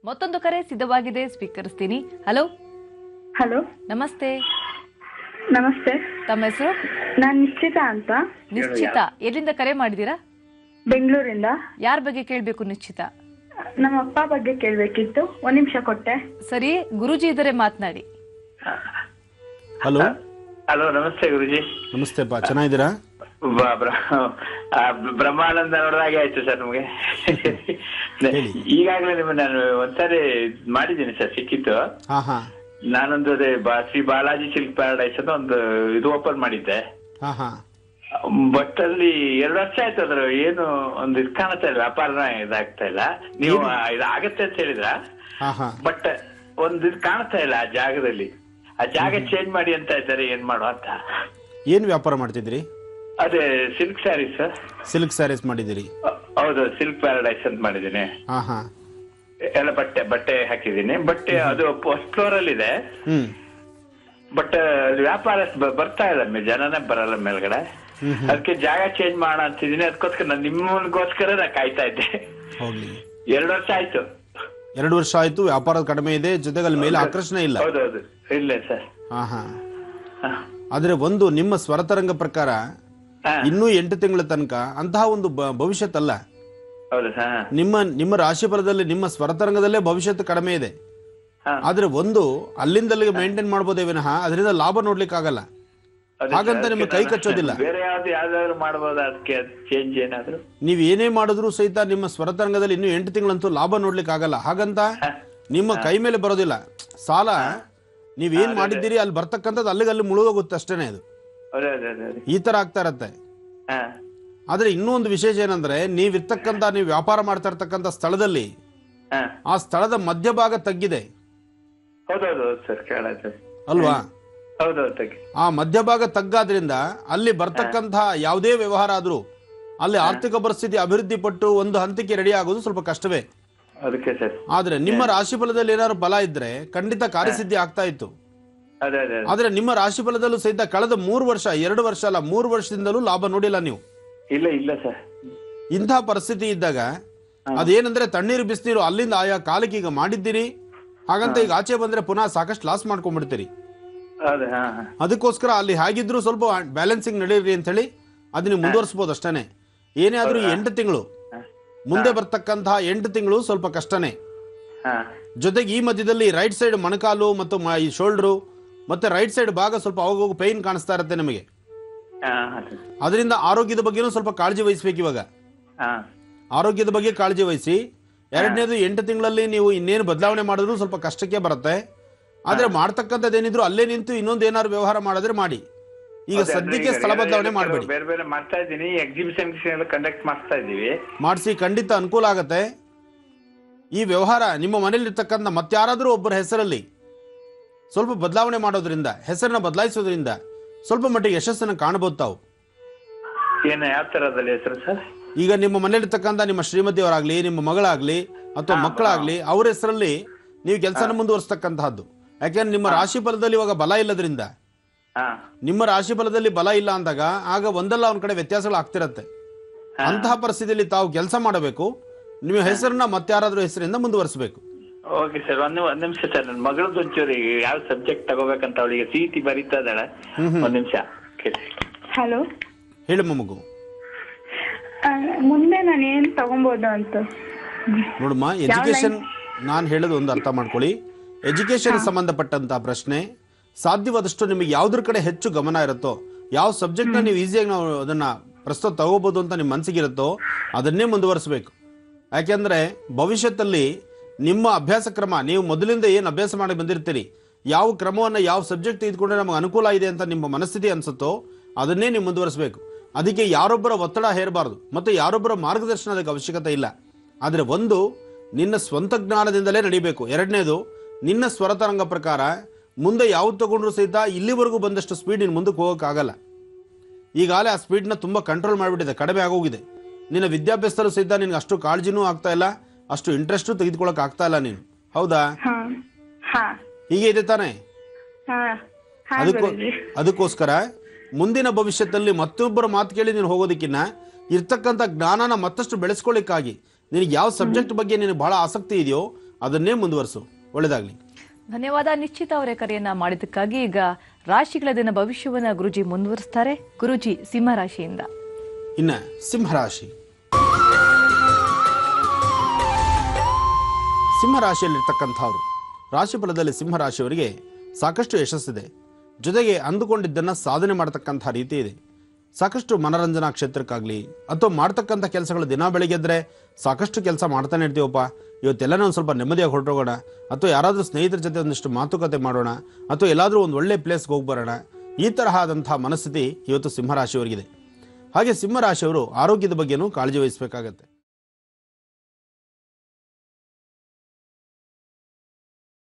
ಮತ್ತೊಂದು ಕರೆ ಸಿದ್ಧವಾಗಿದೆ, ಸ್ವೀಕರಿಸ್ತೀನಿ. ಹಲೋ. ಹಲೋ, ನಮಸ್ತೆ. ನಮಸ್ತೆ. ತಮ್ಮ ಹೆಸರು? ನಾನು ನಿಶ್ಚಿತ ಅಂತ. ನಿಶ್ಚಿತ, ಎಲ್ಲಿಂದ ಕರೆ ಮಾಡಿದೀರಾ? ಬೆಂಗಳೂರಿಂದ. ಯಾರ ಬಗ್ಗೆ ಕೇಳ್ಬೇಕು ನಿಶ್ಚಿತ? ನಮ್ಮ ಅಪ್ಪ ಬಗ್ಗೆ ಕೇಳ್ಬೇಕಿತ್ತು. ಒಂದ್ ನಿಮಿಷ ಕೊಟ್ಟೆ. ಸರಿ, ಗುರುಜಿ ಇದ್ದಾರೆ, ಮಾತನಾಡಿ. ಹಲೋ. ಹಲೋ, ನಮಸ್ತೆ ಗುರುಜಿ. ನಮಸ್ತೆಪ್ಪ, ಚೆನ್ನಾಗಿದ್ದೀರಾ? ಬ್ರಹ್ಮಾನಂದ ನೋಡಿದಾಗೆ ಆಯ್ತು ಸರ್ ನಮ್ಗೆ. ಈಗಾಗಲೇ ನಿಮ್ಮನ್ನ ನಾನು ಒಂದ್ಸರಿ ಮಾಡಿದ್ದೀನಿ ಸರ್, ಸಿಕ್ಕಿತ್ತು. ನಾನೊಂದು ಅದೇ ಶ್ರೀ ಬಾಲಾಜಿ ಸಿಲ್ಕ್ ಪ್ಯಾರಡೈಸ್ ಅಂತ ಒಂದು ಇದು ಓಪನ್ ಮಾಡಿದ್ದೆ. ಬಟ್ ಅಲ್ಲಿ 2 ವರ್ಷ ಆಯ್ತು, ಅದ್ರ ಏನು ಒಂದು ಇದು ಕಾಣ್ತಾ ಇಲ್ಲ, ವ್ಯಾಪಾರನ ಇದಾಗ್ತಾ ಇಲ್ಲ. ನೀವು ಇದಾಗತ್ತೆ ಅಂತ ಹೇಳಿದ್ರ, ಬಟ್ ಒಂದು ಇದು ಕಾಣ್ತಾ ಇಲ್ಲ ಆ ಜಾಗದಲ್ಲಿ. ಆ ಜಾಗ ಚೇಂಜ್ ಮಾಡಿ ಅಂತ ಇದ್ದಾರೆ, ಏನ್ ಮಾಡುವ ಅಂತ. ಏನ್ ವ್ಯಾಪಾರ ಮಾಡ್ತಿದ್ರಿ? ಅದೇ ಸಿಲ್ಕ್ ಸ್ಯಾರೀಸ್. ಸಿಲ್ಕ್ ಸ್ಯಾರೀಸ್ ಮಾಡಿದಿರಿ? ಹೌದು, ಸಿಲ್ಕ್ ಪ್ಯಾರಡೈಸ್ ಅಂತ ಮಾಡಿದ್ದೀನಿ. ಎಲ್ಲ ಬಟ್ಟೆ ಹಾಕಿದ್ದೀನಿ. ಬಟ್ಟೆ ಅದು ಫಸ್ಟ್ ಫ್ಲೋರ್ ಅಲ್ಲಿ ಇದೆ. ಬಟ್ ವ್ಯಾಪಾರ ಬರ್ತಾ ಇಲ್ಲ, ಜನನೇ ಬರಲ್ಲ ಮೇಲ್ಗಡೆ. ಅದಕ್ಕೆ ಜಾಗ ಚೇಂಜ್ ಮಾಡೋಣ ಅಂತಿದ್ದೀನಿ. ಅದಕ್ಕೋಸ್ಕರ ನಾನು ನಿಮ್ಮಗೋಸ್ಕರ ನಾ ಕಾಯ್ತಾ ಇದ್ದೆ. ಹೋಗ್ಲಿ, 2 ವರ್ಷ ಆಯ್ತು. 2 ವರ್ಷ ಆಯ್ತು, ವ್ಯಾಪಾರ ಕಡಿಮೆ ಇದೆ, ಜೊತೆಗೆ ಅಲ್ಲಿ ಮೇಲೆ ಆಕರ್ಷಣೆ ಇಲ್ಲ. ಹೌದೌದು, ಇಲ್ಲ ಸರ್. ಆದ್ರೆ ಒಂದು ನಿಮ್ಮ ಸ್ವರತರಂಗ ಪ್ರಕಾರ ಇನ್ನೂ 8 ತಿಂಗಳ ತನಕ ಅಂತಹ ಒಂದು ಭವಿಷ್ಯತ್ ಅಲ್ಲ. ನಿಮ್ಮ ರಾಶಿ ಫಲದಲ್ಲಿ, ನಿಮ್ಮ ಸ್ವರತರಂಗದಲ್ಲೇ ಭವಿಷ್ಯತ್ ಕಡಿಮೆ ಇದೆ. ಆದ್ರೆ ಒಂದು ಅಲ್ಲಿಂದಲ್ಲಿಗೆ ಮೇಂಟೈನ್ ಮಾಡಬಹುದೇ ವಿನಃ ಅದರಿಂದ ಲಾಭ ನೋಡ್ಲಿಕ್ಕೆ ಆಗಲ್ಲ. ಹಾಗಂತ ನಿಮ್ಗೆ ಕೈ ಕಚ್ಚೋದಿಲ್ಲ. ನೀವ್ ಏನೇ ಮಾಡಿದ್ರು ಸಹಿತ ನಿಮ್ಮ ಸ್ವರತರಂಗದಲ್ಲಿ ಇನ್ನು 8 ತಿಂಗಳಂತೂ ಲಾಭ ನೋಡ್ಲಿಕ್ಕೆ ಆಗಲ್ಲ. ಹಾಗಂತ ನಿಮ್ಮ ಕೈ ಮೇಲೆ ಬರೋದಿಲ್ಲ. ಸಾಲ ನೀವೇನ್ ಮಾಡಿದ್ದೀರಿ ಅಲ್ಲಿ ಬರ್ತಕ್ಕಂಥದ್ದು ಅಲ್ಲಿಗೆ ಮುಳುಗೋಗುತ್ತೆ ಅಷ್ಟೇನೆ. ಅದು ಈ ತರ ಆಗ್ತಾ ಇರತ್ತೆ. ಆದ್ರೆ ಇನ್ನೂ ಒಂದು ವಿಶೇಷ ಏನಂದ್ರೆ, ನೀವು ವ್ಯಾಪಾರ ಮಾಡ್ತಾ ಇರ್ತಕ್ಕಂಥ ಸ್ಥಳದಲ್ಲಿ ಆ ಸ್ಥಳದ ಮಧ್ಯಭಾಗ ತಗ್ಗಿದೆ ಅಲ್ವಾ? ಆ ಮಧ್ಯಭಾಗ ತಗ್ಗಾದ್ರಿಂದ ಅಲ್ಲಿ ಬರ್ತಕ್ಕಂತಹ ಯಾವುದೇ ವ್ಯವಹಾರ ಆದ್ರೂ ಅಲ್ಲಿ ಆರ್ಥಿಕ ಪರಿಸ್ಥಿತಿ ಅಭಿವೃದ್ಧಿ ಪಟ್ಟು ಒಂದು ಹಂತಕ್ಕೆ ರೆಡಿ ಆಗೋದು ಸ್ವಲ್ಪ ಕಷ್ಟವೇ. ಆದ್ರೆ ನಿಮ್ಮ ರಾಶಿ ಫಲದಲ್ಲಿ ಏನಾದ್ರು ಬಲ ಇದ್ರೆ ಖಂಡಿತ ಕಾರ್ಯಸಿದ್ಧಿ ಆಗ್ತಾ ಇತ್ತು. ಆದ್ರೆ ನಿಮ್ಮ ರಾಶಿ ಫಲದಲ್ಲೂ ಸಹಿತ ಕಳೆದ 3 ವರ್ಷ, 2 ವರ್ಷ ಅಲ್ಲ, 3 ವರ್ಷದಿಂದಲೂ ಲಾಭ ನೋಡಿಲ್ಲ ನೀವು. ಇಲ್ಲ ಸರ್. ಇಂತಹ ಪರಿಸ್ಥಿತಿ ಇದ್ದಾಗ ಅದೇನಂದ್ರೆ ತಣ್ಣೀರು ಬಿಸಿನೀರು ಅಲ್ಲಿಂದ ಆಯಾ ಕಾಲಕ್ಕೆ ಈಗ ಮಾಡಿದ್ದೀರಿ. ಹಾಗಂತ ಈಗ ಆಚೆ ಬಂದ್ರೆ ಪುನಃ ಸಾಕಷ್ಟು ಲಾಸ್ ಮಾಡ್ಕೊಂಡ್ಬಿಡ್ತೀರಿ. ಅದಕ್ಕೋಸ್ಕರ ಅಲ್ಲಿ ಹೇಗಿದ್ರು ಸ್ವಲ್ಪ ಬ್ಯಾಲೆನ್ಸಿಂಗ್ ನಡೀರಿ ಅಂತ ಹೇಳಿ ಅದು ನೀವು ಮುಂದುವರಿಸಬಹುದು ಅಷ್ಟೇನೆ. ಏನೇ ಆದ್ರೂ 8 ತಿಂಗಳು ಮುಂದೆ ಬರ್ತಕ್ಕಂತಹ 8 ತಿಂಗಳು ಸ್ವಲ್ಪ ಕಷ್ಟನೇ. ಜೊತೆಗೆ ಈ ಮಧ್ಯದಲ್ಲಿ ರೈಟ್ ಸೈಡ್ ಮೊಣಕಾಲು ಮತ್ತು ಈ ಶೋಲ್ಡರು ಮತ್ತೆ ರೈಟ್ ಸೈಡ್ ಭಾಗ ಸ್ವಲ್ಪ ಅವಾಗ ಪೈನ್ ಕಾಣಿಸ್ತಾ ಇರುತ್ತೆ ನಿಮಗೆ. ಅದರಿಂದ ಆರೋಗ್ಯದ ಬಗ್ಗೆನೂ ಸ್ವಲ್ಪ ಕಾಳಜಿ ವಹಿಸ್ಬೇಕು. ಇವಾಗ ಆರೋಗ್ಯದ ಬಗ್ಗೆ ಕಾಳಜಿ ವಹಿಸಿ. 2ನೇದು, 8 ತಿಂಗಳಲ್ಲಿ ನೀವು ಇನ್ನೇನು ಬದಲಾವಣೆ ಮಾಡಿದ್ರು ಸ್ವಲ್ಪ ಕಷ್ಟಕ್ಕೆ ಬರುತ್ತೆ. ಆದ್ರೆ ಮಾಡ್ತಕ್ಕಂಥದ್ದೇನಿದ್ರು ಅಲ್ಲೇ ನಿಂತು ಇನ್ನೊಂದು ಏನಾದ್ರು ವ್ಯವಹಾರ ಮಾಡಿದ್ರೆ ಮಾಡಿ. ಈಗ ಸದ್ಯಕ್ಕೆ ಸ್ಥಳ ಬದಲಾವಣೆ ಮಾಡಬೇಡಿ. ಬೇರೆ ಬೇರೆ ಮಾಡ್ತಾ ಇದ್ದೀನಿ, ಎಕ್ಸಿಬಿಷನ್ ಕಂಡಕ್ಟ್ ಮಾಡ್ತಾ ಇದೀವಿ. ಮಾಡಿಸಿ, ಖಂಡಿತ ಅನುಕೂಲ ಆಗತ್ತೆ. ಈ ವ್ಯವಹಾರ ನಿಮ್ಮ ಮನೇಲಿ ಇರ್ತಕ್ಕಂಥ ಮತ್ತಾರಾದ್ರೂ ಒಬ್ಬರ ಹೆಸರಲ್ಲಿ ಸ್ವಲ್ಪ ಬದಲಾವಣೆ ಮಾಡೋದ್ರಿಂದ, ಹೆಸರನ್ನ ಬದಲಾಯಿಸೋದ್ರಿಂದ ಸ್ವಲ್ಪ ಮಟ್ಟಿಗೆ ಯಶಸ್ಸನ್ನು ಕಾಣಬಹುದು ತಾವು. ಯಾವ ತರದಲ್ಲಿ ಹೆಸರು ಸರ್? ಈಗ ನಿಮ್ಮ ಮನೇಲಿರ್ತಕ್ಕಂಥ ನಿಮ್ಮ ಶ್ರೀಮತಿಯವರಾಗ್ಲಿ, ನಿಮ್ಮ ಮಗಳಾಗ್ಲಿ ಅಥವಾ ಮಕ್ಕಳಾಗ್ಲಿ, ಅವ್ರ ಹೆಸರಲ್ಲಿ ನೀವು ಕೆಲಸನ ಮುಂದುವರಿಸ್ತಕ್ಕಂತಹದ್ದು. ಯಾಕೆಂದ್ರೆ ನಿಮ್ಮ ರಾಶಿ ಫಲದಲ್ಲಿ ಇವಾಗ ಬಲ ಇಲ್ಲದ್ರಿಂದ, ನಿಮ್ಮ ರಾಶಿ ಫಲದಲ್ಲಿ ಬಲ ಇಲ್ಲ ಅಂದಾಗ ಆಗ ಒಂದಲ್ಲ ಒಂದ್ ಕಡೆ ವ್ಯತ್ಯಾಸಗಳು ಆಗ್ತಿರತ್ತೆ. ಅಂತಹ ಪರಿಸ್ಥಿತಿಯಲ್ಲಿ ತಾವು ಕೆಲಸ ಮಾಡಬೇಕು. ನಿಮ್ಮ ಹೆಸರನ್ನ ಮತ್ತಾರಾದ್ರೂ ಹೆಸರಿಂದ ಮುಂದುವರಿಸಬೇಕು. Okay sir. ಒಂದ್ ನಿಮಿಷ ಸರ್, ನನ್ನ ಮಗಳದ್ದು ಒಂಚೂರು ಯಾವ ಸಬ್ಜೆಕ್ಟ್ ತಗೋಬೇಕಂತ ಅವಳಿಗೆ ಸಿಇಟಿ ಬರೀತಾ ಇದ್ದಾಳೆ. ಒಂದ್ ನಿಮಿಷ. ಹಲೋ, ಹೇಳಿ ಮಗು. ಮುಂದೆ ನಾನು ಏನ್ ತಗೊಬಹುದು ಅಂತ ನೋಡಮ್ಮ, ಎಜುಕೇಶನ್ ನಾನು ಹೇಳೋದು ಒಂದು ಅರ್ಥ ಮಾಡ್ಕೊಳ್ಳಿ. ಎಜುಕೇಶನ್ ಸಂಬಂಧಪಟ್ಟಂತ ಪ್ರಶ್ನೆ ಸಾಧ್ಯವಾದಷ್ಟು ನಿಮಗೆ ಯಾವ್ದ್ರ ಕಡೆ ಹೆಚ್ಚು ಗಮನ ಇರುತ್ತೋ, ಯಾವ ಸಬ್ಜೆಕ್ಟ್ನ ನೀವು ಈಸಿಯಾಗಿ ನಾವು ಅದನ್ನ ಪ್ರಸ್ತುತ ತಗೋಬಹುದು ಅಂತ ನಿಮ್ಮ ಮನಸ್ಸಿಗಿರುತ್ತೋ ಅದನ್ನೇ ಮುಂದುವರಿಸಬೇಕು. ಯಾಕೆಂದ್ರೆ ಭವಿಷ್ಯದಲ್ಲಿ ನಿಮ್ಮ ಅಭ್ಯಾಸ ಕ್ರಮ, ನೀವು ಮೊದಲಿಂದ ಏನು ಅಭ್ಯಾಸ ಮಾಡಿ ಬಂದಿರ್ತೀರಿ, ಯಾವ ಕ್ರಮವನ್ನು ಯಾವ ಸಬ್ಜೆಕ್ಟ್ ತೆಗೆದುಕೊಂಡ್ರೆ ನಮಗೆ ಅನುಕೂಲ ಇದೆ ಅಂತ ನಿಮ್ಮ ಮನಸ್ಥಿತಿ ಅನ್ಸುತ್ತೋ ಅದನ್ನೇ ನೀವು ಮುಂದುವರಿಸಬೇಕು. ಅದಕ್ಕೆ ಯಾರೊಬ್ಬರ ಒತ್ತಡ ಹೇರಬಾರ್ದು ಮತ್ತು ಯಾರೊಬ್ಬರ ಮಾರ್ಗದರ್ಶನ ಅದಕ್ಕೆ ಅವಶ್ಯಕತೆ ಇಲ್ಲ. ಆದರೆ ಒಂದು, ನಿನ್ನ ಸ್ವಂತ ಜ್ಞಾನದಿಂದಲೇ ನಡಿಬೇಕು. 2ನೇದು, ನಿನ್ನ ಸ್ವರತರಂಗ ಪ್ರಕಾರ ಮುಂದೆ ಯಾವ್ದು ತಗೊಂಡ್ರು ಸಹಿತ ಇಲ್ಲಿವರೆಗೂ ಬಂದಷ್ಟು ಸ್ಪೀಡ್ ನೀನು ಮುಂದಕ್ಕೆ ಹೋಗೋಕ್ಕಾಗಲ್ಲ. ಈಗಾಗಲೇ ಆ ಸ್ಪೀಡ್ನ ತುಂಬ ಕಂಟ್ರೋಲ್ ಮಾಡಿಬಿಟ್ಟಿದೆ, ಕಡಿಮೆ ಆಗೋಗಿದೆ. ನಿನ್ನ ವಿದ್ಯಾಭ್ಯಾಸದಲ್ಲೂ ಸಹಿತ ನಿನ್ಗೆ ಅಷ್ಟು ಕಾಳಜಿನೂ ಆಗ್ತಾ ಇಲ್ಲ, ಅಷ್ಟು ಇಂಟ್ರೆಸ್ಟು ತೆಗೆದುಕೊಳ್ಳೋಕೆ ಆಗ್ತಾ ಇಲ್ಲ ನೀನು. ಹೌದಾ? ಹೀಗೆ ಇದೆ ತಾನೇ? ಅದಕ್ಕೋಸ್ಕರ ಮುಂದಿನ ಭವಿಷ್ಯದಲ್ಲಿ ಮತ್ತೊಬ್ಬರ ಮಾತು ಕೇಳಿ ನೀನು ಹೋಗೋದಕ್ಕಿನ್ನ ಇರ್ತಕ್ಕಂಥ ಜ್ಞಾನನ ಮತ್ತಷ್ಟು ಬೆಳೆಸ್ಕೊಳ್ಳಿಕ್ಕಾಗಿ ನಿನಗೆ ಯಾವ ಸಬ್ಜೆಕ್ಟ್ ಬಗ್ಗೆ ನಿನಗೆ ಬಹಳ ಆಸಕ್ತಿ ಇದೆಯೋ ಅದನ್ನೇ ಮುಂದುವರಿಸು. ಒಳ್ಳೆಯದಾಗಲಿ. ಧನ್ಯವಾದ ನಿಶ್ಚಿತ ಅವರೇ ಕರೆಯನ್ನ ಮಾಡಿದ್ದಕ್ಕಾಗಿ. ಈಗ ರಾಶಿಗಳ ದಿನ ಭವಿಷ್ಯವನ್ನ ಗುರುಜಿ ಮುಂದುವರಿಸ್ತಾರೆ. ಗುರುಜಿ ಸಿಂಹ ರಾಶಿಯಿಂದ. ಇನ್ನು ಸಿಂಹರಾಶಿ. ಸಿಂಹರಾಶಿಯಲ್ಲಿರ್ತಕ್ಕಂಥವ್ರು ರಾಶಿ ಫಲದಲ್ಲಿ ಸಿಂಹರಾಶಿಯವರಿಗೆ ಸಾಕಷ್ಟು ಯಶಸ್ಸಿದೆ. ಜೊತೆಗೆ ಅಂದುಕೊಂಡಿದ್ದನ್ನು ಸಾಧನೆ ಮಾಡತಕ್ಕಂಥ ರೀತಿ ಇದೆ. ಸಾಕಷ್ಟು ಮನರಂಜನಾ ಕ್ಷೇತ್ರಕ್ಕಾಗಲಿ ಅಥವಾ ಮಾಡ್ತಕ್ಕಂಥ ಕೆಲಸಗಳು ದಿನ ಬೆಳಿಗ್ಗೆ ಎದ್ದರೆ ಸಾಕಷ್ಟು ಕೆಲಸ ಮಾಡ್ತಾನೆ ಇರ್ತೀವಪ್ಪ, ಇವತ್ತೆಲ್ಲನೂ ಒಂದು ಸ್ವಲ್ಪ ನೆಮ್ಮದಿಯಾಗಿ ಹೊರಟೋಗೋಣ, ಅಥವಾ ಯಾರಾದರೂ ಸ್ನೇಹಿತರ ಜೊತೆ ಒಂದಿಷ್ಟು ಮಾತುಕತೆ ಮಾಡೋಣ, ಅಥವಾ ಎಲ್ಲಾದರೂ ಒಂದು ಒಳ್ಳೆ ಪ್ಲೇಸ್ಗೆ ಹೋಗಿ ಬರೋಣ, ಈ ತರಹದಂಥ ಮನಸ್ಥಿತಿ ಇವತ್ತು ಸಿಂಹರಾಶಿಯವರಿಗಿದೆ. ಹಾಗೆ ಸಿಂಹರಾಶಿಯವರು ಆರೋಗ್ಯದ ಬಗ್ಗೆನೂ ಕಾಳಜಿ ವಹಿಸಬೇಕಾಗತ್ತೆ.